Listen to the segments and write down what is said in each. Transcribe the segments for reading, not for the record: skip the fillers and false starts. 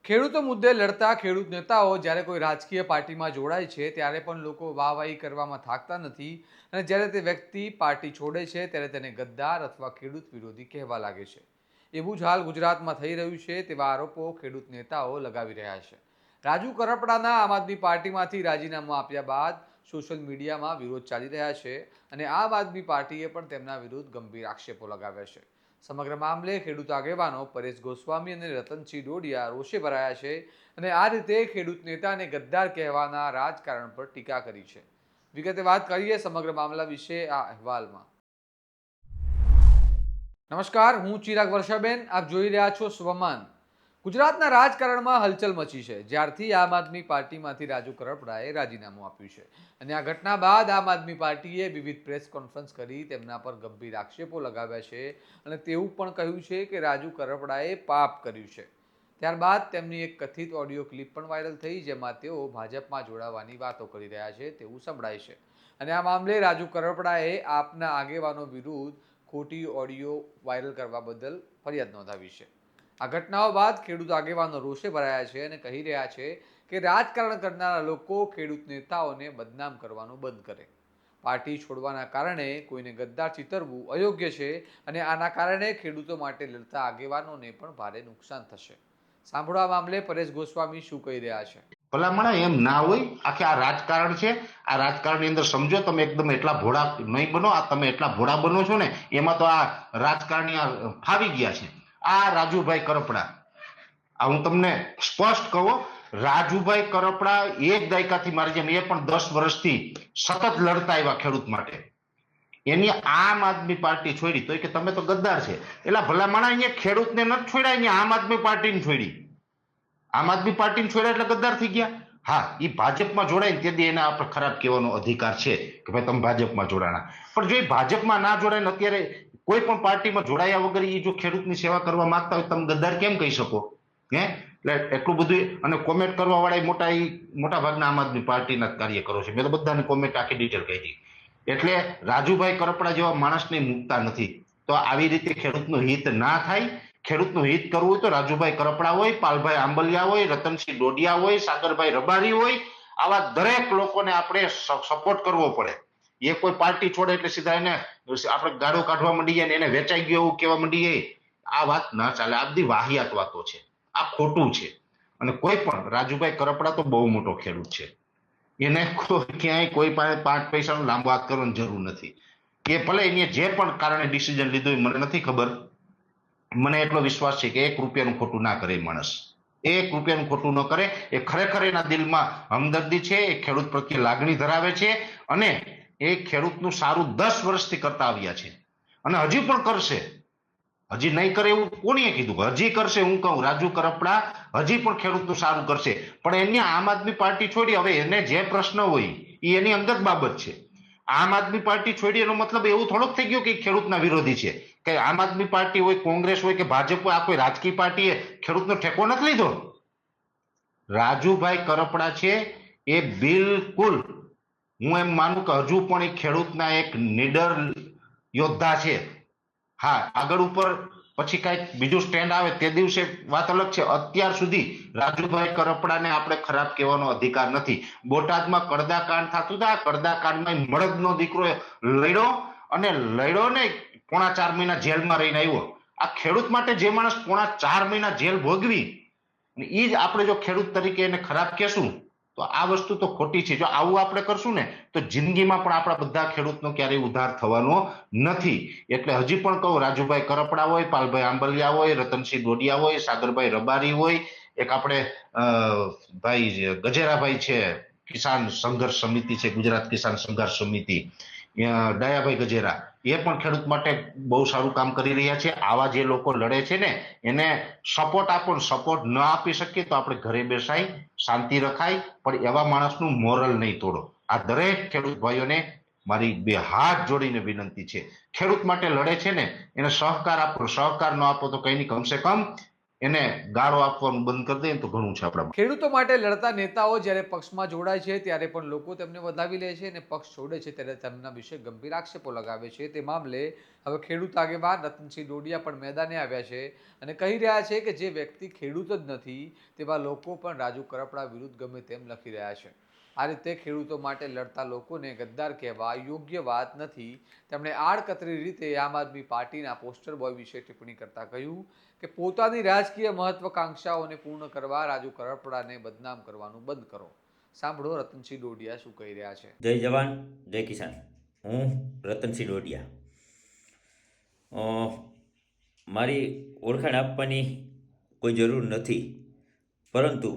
ખેડૂતો મુદ્દે લડતા ખેડૂત નેતાઓ જ્યારે કોઈ રાજકીય પાર્ટીમાં જોડાય છે ત્યારે પણ લોકો વાહવાહી કરવામાં થાકતા નથી અને જ્યારે તે વ્યક્તિ પાર્ટી છોડે છે ત્યારે તેને ગદ્દાર અથવા ખેડૂત વિરોધી કહેવા લાગે છે. એવું જ હાલ ગુજરાતમાં થઈ રહ્યું છે તેવા આરોપો ખેડૂત નેતાઓ લગાવી રહ્યા છે. રાજુ કરપડાના આમ આદમી પાર્ટીમાંથી રાજીનામું આપ્યા બાદ સોશિયલ મીડિયામાં વિરોધ ચાલી રહ્યા છે અને આમ આદમી પાર્ટીએ પણ તેમના વિરુદ્ધ ગંભીર આક્ષેપો લગાવ્યા છે. સમગ્ર મામલે ખેડૂત આગેવાનો પરેશ ગોસ્વામી અને રતનસિંહ ડોડિયા રોષે ભરાયા છે અને આ રીતે ખેડૂત નેતાને ગદ્દાર કહેવાના રાજકારણ પર ટીકા કરી છે. વિગતે વાત કરીએ સમગ્ર મામલા વિશે આ અહેવાલમાં. નમસ્કાર, હું ચિરાગ વર્ષાબેન, આપ જોઈ રહ્યા છો સ્વમાન. ગુજરાતના રાજકારણમાં હલચલ મચી છે જ્યારથી આમ આદમી પાર્ટીમાંથી રાજુ કરપડાએ રાજીનામું આપ્યું છે અને આ ઘટના બાદ આમ આદમી પાર્ટીએ વિવિધ પ્રેસ કોન્ફરન્સ કરી તેમના પર ગંભીર આક્ષેપો લગાવ્યા છે અને તેવું પણ કહ્યું છે કે રાજુ કરપડાએ પાપ કર્યું છે. ત્યારબાદ તેમની એક કથિત ઓડિયો ક્લિપ પણ વાયરલ થઈ જેમાં તેઓ ભાજપમાં જોડાવાની વાતો કરી રહ્યા છે તેવું સંભળાય છે અને આ મામલે રાજુ કરપડાએ આપના આગેવાનો વિરુદ્ધ ખોટી ઓડિયો વાયરલ કરવા બદલ ફરિયાદ નોંધાવી છે. આ ઘટનાઓ બાદ ખેડૂત આગેવાનો રોષે ભરાયા છે અને કહી રહ્યા છે કે રાજકારણ કરનારા લોકો ખેડૂત નેતાઓને બદનામ કરવાનું બંધ કરે. પાર્ટી છોડવાના કારણે કોઈને ગદ્દાર ચિતરવું અયોગ્ય છે અને આના કારણે ખેડૂતો માટે લડતા આગેવાનોને પણ ભારે નુકસાન થશે. સાંભળો આ મામલે પરેશ ગોસ્વામી શું કહી રહ્યા છે. ભલામણ એમ ના હોય. આખે આ રાજકારણ છે. આ રાજકારણની અંદર સમજો તમે એકદમ એટલા ભોળા નહીં બનો. આ તમે એટલા ભોળા બનો છો ને એમાં તો આ રાજકારણી ફાવી ગયા છે. આ રાજુભાઈ કરપડા, આ હું તમને સ્પષ્ટ કહું, રાજુભાઈ કરપડા એક દાયકાથી મારી જેમ એ પણ 10 વર્ષથી સતત લડતા આવ્યા ખેડૂત માટે. એની આમ આદમી પાર્ટી છોડી તો કે તમે તો ગદ્દાર છે. એટલે ભલામણા અહીંયા ખેડૂતને નથી છોડ્યા, અહીંયા આમ આદમી પાર્ટીને છોડી. આમ આદમી પાર્ટીને છોડ્યા એટલે ગદ્દાર થઈ ગયા. હા, એ ભાજપમાં જોડાય તેથી એને આપણે ખરાબ કહેવાનો અધિકાર છે કે ભાઈ તમે ભાજપમાં જોડાણા. પણ જો એ ભાજપમાં ના જોડાય ને અત્યારે કોઈ પણ પાર્ટીમાં જોડાયા વગર એ જો ખેડૂતની સેવા કરવા માંગતા હોય તમે ગદ્દાર કેમ કહી શકો? એટલે એટલું બધું. અને કોમેન્ટ કરવા વાળા મોટા ભાગના આમ આદમી પાર્ટીના કાર્યકરો છે. મેં તો બધાને કોમેન્ટ આખી ડિટેલ કહી હતી. એટલે રાજુભાઈ કરપડા જેવા માણસને મૂકતા નથી. તો આવી રીતે ખેડૂતનું હિત ના થાય. ખેડૂતનું હિત કરવું હોય તો રાજુભાઈ કરપડા હોય, પાલભાઈ આંબલિયા હોય, રતનસિંહ ડોડિયા હોય, સાગરભાઈ રબારી હોય, આવા દરેક લોકોને આપણે સપોર્ટ કરવો પડે. એ કોઈ પાર્ટી છોડે એટલે સીધા એને આપણે ગાળો કાઢવા માંડીએ ને એને વેચાઈ ગયો એવું કહેવા માંડીએ. આ વાત ના ચાલે. આ બધી વાહિયાત વાતો છે. આ ખોટું છે. અને કોઈ પણ રાજુભાઈ કરપડા તો બહુ મોટો ખેડૂત છે. એને ક્યાંય કોઈ પાસે 5 પૈસાનો લાંબો હાથ કરવાની જરૂર નથી. એ ભલે એને જે પણ કારણે ડિસિઝન લીધું મને નથી ખબર. મને એટલો વિશ્વાસ છે કે 1 રૂપિયાનું ખોટું ના કરે માણસ. 1 રૂપિયાનું ખોટું ન કરે. એ ખરેખર એના દિલમાં હમદર્દી છે. એ ખેડૂત પ્રત્યે લાગણી ધરાવે છે અને એ ખેડૂતનું સારું 10 વર્ષથી કરતા આવ્યા છે અને હજી પણ કરશે. હજી નહીં કરે એવું કોણીએ કીધું? હજી કરશે. હું કહું રાજુ કરપડા હજી પણ ખેડૂતનું સારું કરશે. પણ એની આમ આદમી પાર્ટી છોડી હવે એને જે પ્રશ્ન હોય એ એની અંગત બાબત છે. આમ આદમી પાર્ટી છોડી એનો મતલબ એવું થોડોક થઈ ગયો કે ખેડૂતના વિરોધી છે. કે આમ આદમી પાર્ટી હોય, કોંગ્રેસ હોય કે ભાજપ હોય, આ કોઈ રાજકીય પાર્ટીએ ખેડૂતનો ઠેકો નથી લીધો. રાજુભાઈ કરપડા છે એ બિલકુલ હું એમ માનું કે હજુ પણ એ ખેડૂતના એક નીડર યોદ્ધા છે. હા, આગળ ઉપર પછી કઈક બીજું સ્ટેન્ડ આવે તે દિવસે વાત અલગ છે. અત્યાર સુધી રાજુભાઈ કરપડાને આપણે ખરાબ કહેવાનો અધિકાર નથી. બોટાદમાં કડદાકાંડ થતું હતું. આ કડદાકાંડમાં મળદનો દીકરો લડ્યો અને લડ્યો ને 4.5 મહિના જેલમાં રહીને આવ્યો. આ ખેડૂત માટે જે માણસ 4.5 મહિના જેલ ભોગવી એ જ આપણે જો ખેડૂત તરીકે એને ખરાબ કહેશું તો આ વસ્તુ તો ખોટી છે. જો આવું આપણે કરશું ને તો જિંદગીમાં પણ આપણા બધા ખેડૂતનો ક્યારેય ઉદ્ધાર થવાનો નથી. એટલે હજી પણ કહું, રાજુભાઈ કરપડા હોય, પાલભાઈ આંબલિયા હોય, રતનસિંહ ડોડિયા હોય, સાગરભાઈ રબારી હોય, એક આપણે ભાઈ ગજેરાભાઈ છે, કિસાન સંઘર્ષ સમિતિ છે, ગુજરાત કિસાન સંઘર્ષ સમિતિ, દયાભાઈ ગજેરા, એ પણ ખેડૂત માટે બહુ સારું કામ કરી રહ્યા છે. આવા જે લોકો લડે છે ને એને સપોર્ટ આપો. સપોર્ટ ન આપી શકીએ તો આપણે ઘરે બેસાય, શાંતિ રખાય, પણ એવા માણસનું મોરલ નહીં તોડો. આ દરેક ખેડૂત ભાઈઓને મારી 2 હાથ જોડીને વિનંતી છે. ખેડૂત માટે લડે છે ને એને સહકાર આપો. સહકાર ન આપો તો કઈ નહીં, કમસે કમ એને ગાળો આપવાનું બંધ કરી દઈએ ને તો ઘણું છે આપણા ખેડૂતો માટે લડતા નેતાઓ જ્યારે પક્ષમાં જોડાય છે ત્યારે પણ લોકો તેમને વધાવી લે છે અને પક્ષ છોડે છે ત્યારે તેમના વિશે ગંભીર આક્ષેપો લગાવે છે. તે મામલે હવે ખેડૂત આગેવાન રતનસિંહ ડોડિયા પણ મેદાને આવ્યા છે અને કહી રહ્યા છે કે જે વ્યક્તિ ખેડૂત જ નથી તેવા લોકો પણ રાજુ કરપડા વિરુદ્ધ ગમે તેમ લખી રહ્યા છે. આ રીતે ખેડૂતો માટે લડતા લોકોને ગદ્દાર કહેવા યોગ્ય વાત નથી. તેમણે આડકતરી રીતે આમ આદમી પાર્ટીના પોસ્ટર બોય વિશે ટિપ્પણી કરતા કહ્યું કે પોતાની રાજકીય મહત્વકાંક્ષાઓને પૂર્ણ કરવા રાજુ કરપડાને બદનામ કરવાનું બંધ કરો. સાંભળો રતનસિંહ ડોડિયા શું કહી રહ્યા છે. જય જવાન જય કિસાન. હું રતનસિંહ ડોડિયા. મારી ઓળખાણ આપવાની કોઈ જરૂર નથી, પરંતુ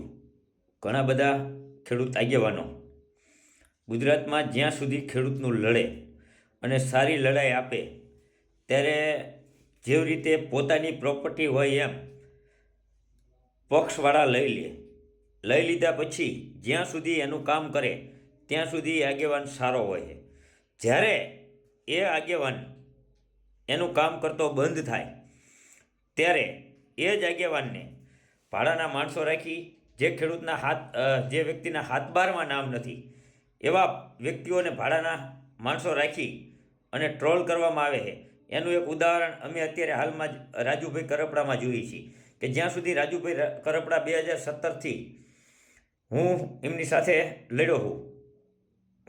ઘણા બધા ખેડૂત આગેવાનો ગુજરાતમાં જ્યાં સુધી ખેડૂતનું લડે અને સારી લડાઈ આપે ત્યારે જેવી રીતે પોતાની પ્રોપર્ટી હોય એમ પક્ષવાળા લઈ લીધા પછી જ્યાં સુધી એનું કામ કરે ત્યાં સુધી આગેવાન સારો હોય છે. જ્યારે એ આગેવાન એનું કામ કરતો બંધ થાય ત્યારે એ જ આગેવાનને ભાડાના માણસો રાખી જે વ્યક્તિના હાથબારમાં નામ નથી એવા વ્યક્તિઓને ભાડાના માણસો રાખી અને ટ્રોલ કરવામાં આવે છે. એનું એક ઉદાહરણ અમે અત્યારે હાલમાં જ રાજુભાઈ કરપડામાં જોઈએ છીએ કે જ્યાં સુધી રાજુભાઈ કરપડા 2017થી હું એમની સાથે લડ્યો છું.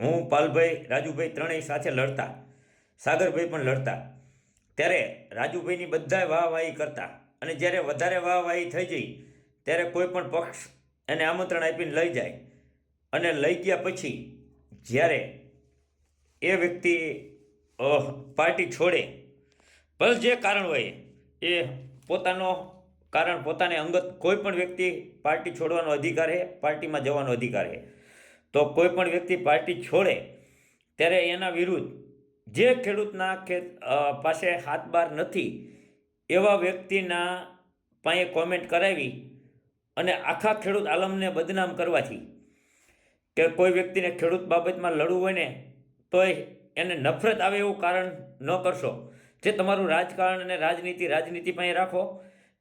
હું, પાલભાઈ, રાજુભાઈ ત્રણેય સાથે લડતા, સાગરભાઈ પણ લડતા, ત્યારે રાજુભાઈની બધાય વાહવાહી કરતા અને જ્યારે વધારે વાહવાહી થઈ જઈ ત્યારે કોઈ પણ પક્ષ એને આમંત્રણ આપીને લઈ જાય અને લઈ ગયા પછી જ્યારે એ વ્યક્તિ પાર્ટી છોડે, ભલે જે કારણ હોય એ પોતાને અંગત કોઈ પણ વ્યક્તિ પાર્ટી છોડવાનો અધિકાર છે, પાર્ટીમાં જવાનો અધિકાર છે. તો કોઈ પણ વ્યક્તિ પાર્ટી છોડે ત્યારે એના વિરુદ્ધ જે ખેડૂતના પાસે હાથબાર નથી એવા વ્યક્તિના પાસે કોમેન્ટ કરાવી અને આખા ખેડૂત આલમને બદનામ કરવાથી કે કોઈ વ્યક્તિને ખેડૂત બાબતમાં લડવું હોય ને તોય એને નફરત આવે એવું કારણ ન કરશો. જે તમારું રાજકારણ અને રાજનીતિ પાસે રાખો.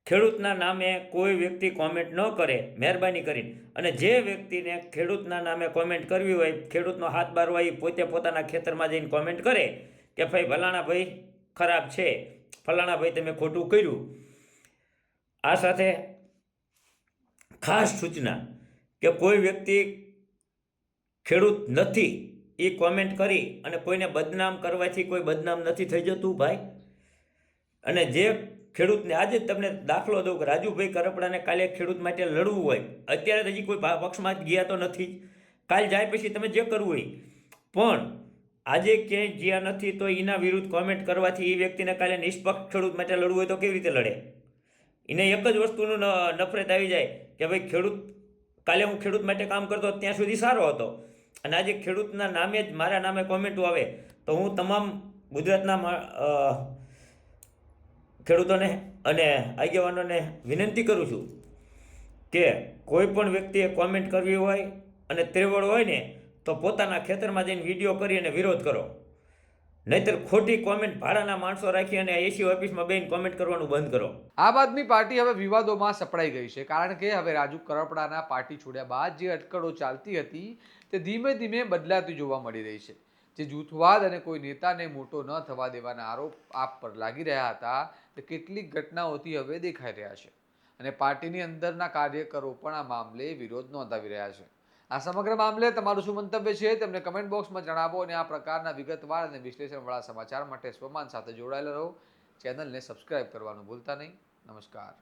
ખેડૂતના નામે કોઈ વ્યક્તિ કોમેન્ટ ન કરે મહેરબાની કરીને, અને જે વ્યક્તિને ખેડૂતના નામે કોમેન્ટ કરવી હોય, ખેડૂતનો હાથ બાર હોય, પોતે પોતાના ખેતરમાં જઈને કોમેન્ટ કરે કે ભાઈ ફલાણા ભાઈ ખરાબ છે, ફલાણા ભાઈ તમે ખોટું કર્યું. આ સાથે ખાસ સૂચના કે કોઈ વ્યક્તિ ખેડૂત નથી એ કોમેન્ટ કરી અને કોઈને બદનામ કરવાથી કોઈ બદનામ નથી થઈ જતું ભાઈ. અને જે ખેડૂતને આજે તમને દાખલો દઉં કે રાજુભાઈ કરપડાને કાલે ખેડૂત માટે લડવું હોય, અત્યારે હજી કોઈ પક્ષમાં ગયા તો નથી જ, કાલ જાય પછી તમે જે કરવું હોય, પણ આજે ક્યાંય જ્યાં નથી તો એના વિરુદ્ધ કોમેન્ટ કરવાથી એ વ્યક્તિને કાલે નિષ્પક્ષ ખેડૂત માટે લડવું હોય તો કેવી રીતે લડે? એને એક જ વસ્તુનું નફરત આવી જાય કે ભાઈ કાલે હું ખેડૂત માટે કામ કરતો ત્યાં સુધી સારો હતો અને આજે ખેડૂતના નામે જ મારા નામે કોમેન્ટો આવે તો હું તમામ ગુજરાતના ખેડૂતોને અને આગેવાનોને વિનંતી કરું છું કે કોઈ પણ વ્યક્તિએ કોમેન્ટ કરવી હોય અને ત્રેવડ હોય ને તો પોતાના ખેતરમાં જઈને વિડીયો કરી અને વિરોધ કરો, નહીતર ખોટી કોમેન્ટ ભાડાના માણસો રાખી અને એસી ઓફિસમાં બેન કોમેન્ટ કરવાનું બંધ કરો. આમ આદમી પાર્ટી હવે વિવાદોમાં સપડાઈ ગઈ છે, કારણ કે હવે રાજુ કરપડાના પાર્ટી છોડ્યા બાદ જે અટકળો ચાલતી હતી તે ધીમે ધીમે બદલાતી જોવા મળી રહી છે. જે જૂથવાદ અને કોઈ નેતાને મોટો ન થવા દેવાના આરોપ આપ પર લાગી રહ્યા હતા તે કેટલીક ઘટનાઓથી હવે દેખાઈ રહ્યા છે અને પાર્ટીની અંદરના કાર્યકરો પણ આ મામલે વિરોધ નોંધાવી રહ્યા છે. આ સમગ્ર મામલે તમારું શું મંતવ્ય છે તેમને કમેન્ટ બોક્સમાં જણાવો અને આ પ્રકારના વિગતવાર અને વિશ્લેષણવાળા સમાચાર માટે સ્વમાન સાથે જોડાયેલા રહો. ચેનલને સબસ્ક્રાઇબ કરવાનું ભૂલતા નહીં. નમસ્કાર.